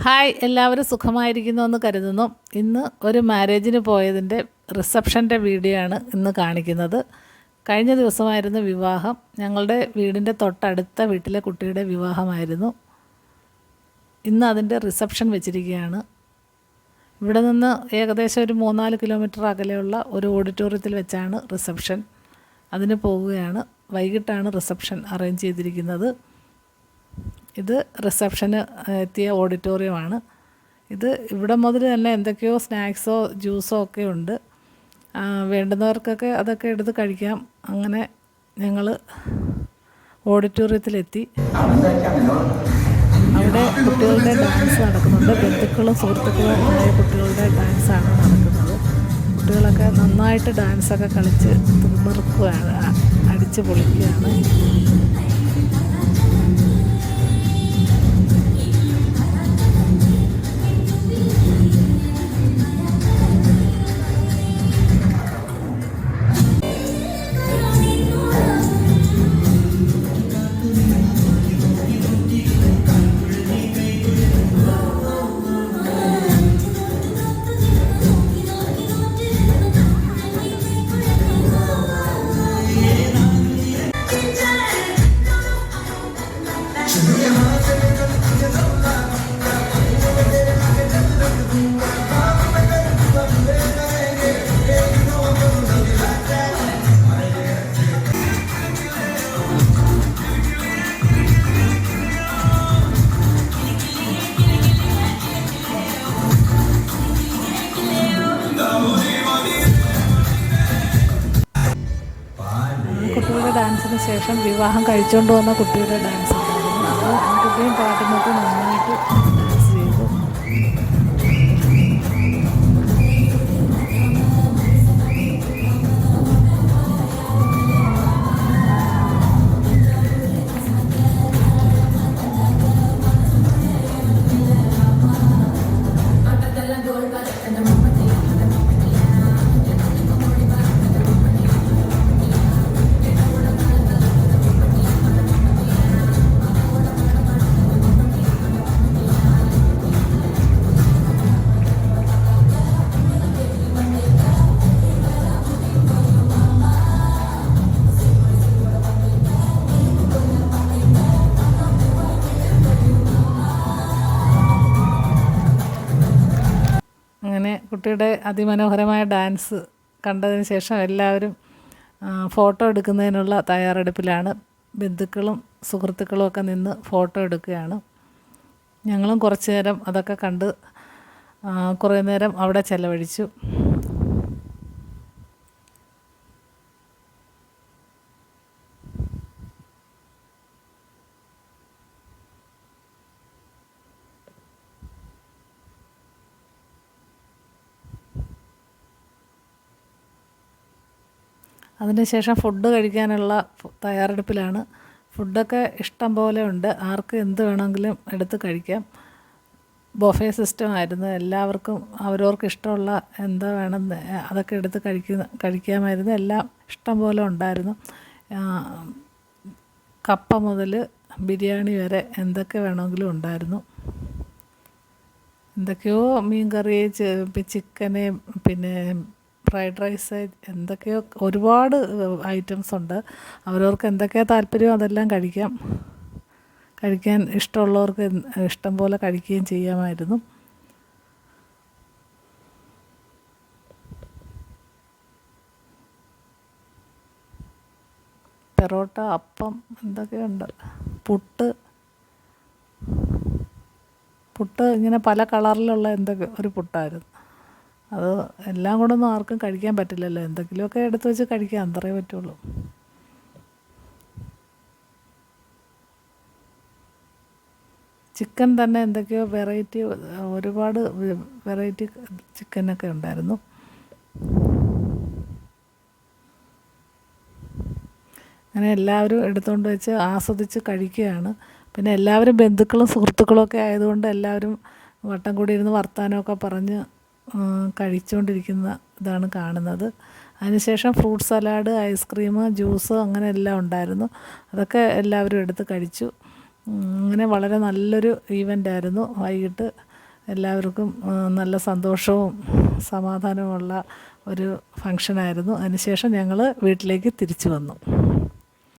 Hi, എല്ലാവരും സുഖമായിരിക്കുന്നു എന്ന് കരുതുന്നു. ഇന്ന് ഒരു മാരേജിന് പോയതിൻ്റെ റിസപ്ഷൻ്റെ വീഡിയോ ആണ് ഇന്ന് കാണിക്കുന്നത്. കഴിഞ്ഞ ദിവസമായിരുന്നു വിവാഹം. ഞങ്ങളുടെ വീടിൻ്റെ തൊട്ടടുത്ത വീട്ടിലെ കുട്ടിയുടെ വിവാഹമായിരുന്നു. ഇന്ന് അതിൻ്റെ റിസപ്ഷൻ വെച്ചിരിക്കുകയാണ്. ഇവിടെ നിന്ന് ഏകദേശം ഒരു 3-4 കിലോമീറ്റർ അകലെയുള്ള ഒരു ഓഡിറ്റോറിയത്തിൽ വെച്ചാണ് റിസപ്ഷൻ. അതിന് പോവുകയാണ്. വൈകിട്ടാണ് റിസപ്ഷൻ അറേഞ്ച് ചെയ്തിരിക്കുന്നത്. ഇത് റിസപ്ഷന് എത്തിയ ഓഡിറ്റോറിയമാണ്. ഇവിടെ മുതൽ തന്നെ എന്തൊക്കെയോ സ്നാക്സോ ജ്യൂസോ ഒക്കെ ഉണ്ട്. വേണ്ടുന്നവർക്കൊക്കെ അതൊക്കെ എടുത്ത് കഴിക്കാം. അങ്ങനെ ഞങ്ങൾ ഓഡിറ്റോറിയത്തിലെത്തി. അവിടെ കുട്ടികളുടെ ഡാൻസ് നടക്കുന്നുണ്ട്. ബന്ധുക്കളും സുഹൃത്തുക്കളും ആയ കുട്ടികളുടെ ഡാൻസാണ് നടക്കുന്നത്. കുട്ടികളൊക്കെ നന്നായിട്ട് ഡാൻസൊക്കെ കളിച്ച് തിമിർക്കുകയാണ്, അടിച്ച് പൊളിക്കുകയാണ്. കുട്ടികളുടെ ഡാൻസിന് ശേഷം വിവാഹം കഴിച്ചുകൊണ്ട് വന്ന കുട്ടിയുടെ ഡാൻസ് ഉണ്ടായിരുന്നു. അത് കുട്ടിയും പാട്ടിനൊക്കെ നന്നായിട്ട് ഡാൻസ് ചെയ്തു. അങ്ങനെ കുട്ടിയുടെ അതിമനോഹരമായ ഡാൻസ് കണ്ടതിന് ശേഷം എല്ലാവരും ഫോട്ടോ എടുക്കുന്നതിനുള്ള തയ്യാറെടുപ്പിലാണ്. ബന്ധുക്കളും സുഹൃത്തുക്കളും ഒക്കെ നിന്ന് ഫോട്ടോ എടുക്കുകയാണ്. ഞങ്ങളും കുറച്ച് നേരം അതൊക്കെ കണ്ട് കുറേ നേരം അവിടെ ചെലവഴിച്ചു. അതിനുശേഷം ഫുഡ് കഴിക്കാനുള്ള തയ്യാറെടുപ്പിലാണ്. ഫുഡൊക്കെ ഇഷ്ടം പോലെ ഉണ്ട്. ആർക്ക് എന്ത് വേണമെങ്കിലും എടുത്ത് കഴിക്കാം. ബൊഫേ സിസ്റ്റം ആയിരുന്നു. എല്ലാവർക്കും അവരവർക്ക് ഇഷ്ടമുള്ള എന്താ വേണമെന്ന് അതൊക്കെ എടുത്ത് കഴിക്കാമായിരുന്നു. എല്ലാം ഇഷ്ടം പോലെ ഉണ്ടായിരുന്നു. കപ്പ മുതൽ ബിരിയാണി വരെ എന്തൊക്കെ വേണമെങ്കിലും ഉണ്ടായിരുന്നു. എന്തൊക്കെയോ മീൻ കറി, ചിക്കന്, പിന്നെ ഫ്രൈഡ് റൈസ്, എന്തൊക്കെയോ ഒരുപാട് ഐറ്റംസ് ഉണ്ട്. അവരവർക്ക് എന്തൊക്കെയാണ് താല്പര്യം അതെല്ലാം കഴിക്കാൻ ഇഷ്ടമുള്ളവർക്ക് ഇഷ്ടം പോലെ കഴിക്കുകയും ചെയ്യാമായിരുന്നു. പെറോട്ട, അപ്പം, എന്തൊക്കെയുണ്ട്. പുട്ട് ഇങ്ങനെ പല കളറിലുള്ള എന്തൊക്കെ ഒരു പുട്ടായിരുന്നു. അത് എല്ലാം കൂടെ ഒന്നും ആർക്കും കഴിക്കാൻ പറ്റില്ലല്ലോ. എന്തെങ്കിലുമൊക്കെ എടുത്ത് വെച്ച് കഴിക്കാം, അത്രേ പറ്റുള്ളൂ. ചിക്കൻ തന്നെ എന്തൊക്കെയോ ഒരുപാട് വെറൈറ്റി ചിക്കനൊക്കെ ഉണ്ടായിരുന്നു. അങ്ങനെ എല്ലാവരും എടുത്തുകൊണ്ട് വെച്ച് ആസ്വദിച്ച് കഴിക്കുകയാണ്. പിന്നെ എല്ലാവരും ബന്ധുക്കളും സുഹൃത്തുക്കളും ഒക്കെ ആയതുകൊണ്ട് എല്ലാവരും വട്ടം കൂടി ഇരുന്ന് വർത്തമാനമൊക്കെ പറഞ്ഞ് കഴിച്ചുകൊണ്ടിരിക്കുന്ന ഇതാണ് കാണുന്നത്. അതിനുശേഷം ഫ്രൂട്ട് സലാഡ്, ഐസ്ക്രീം, ജ്യൂസ് അങ്ങനെ എല്ലാം ഉണ്ടായിരുന്നു. അതൊക്കെ എല്ലാവരും എടുത്ത് കഴിച്ചു. അങ്ങനെ വളരെ നല്ലൊരു ഈവൻ്റായിരുന്നു. വൈകിട്ട് എല്ലാവർക്കും നല്ല സന്തോഷവും സമാധാനവുമുള്ള ഒരു ഫങ്ഷനായിരുന്നു. അതിനുശേഷം ഞങ്ങൾ വീട്ടിലേക്ക് തിരിച്ചു വന്നു.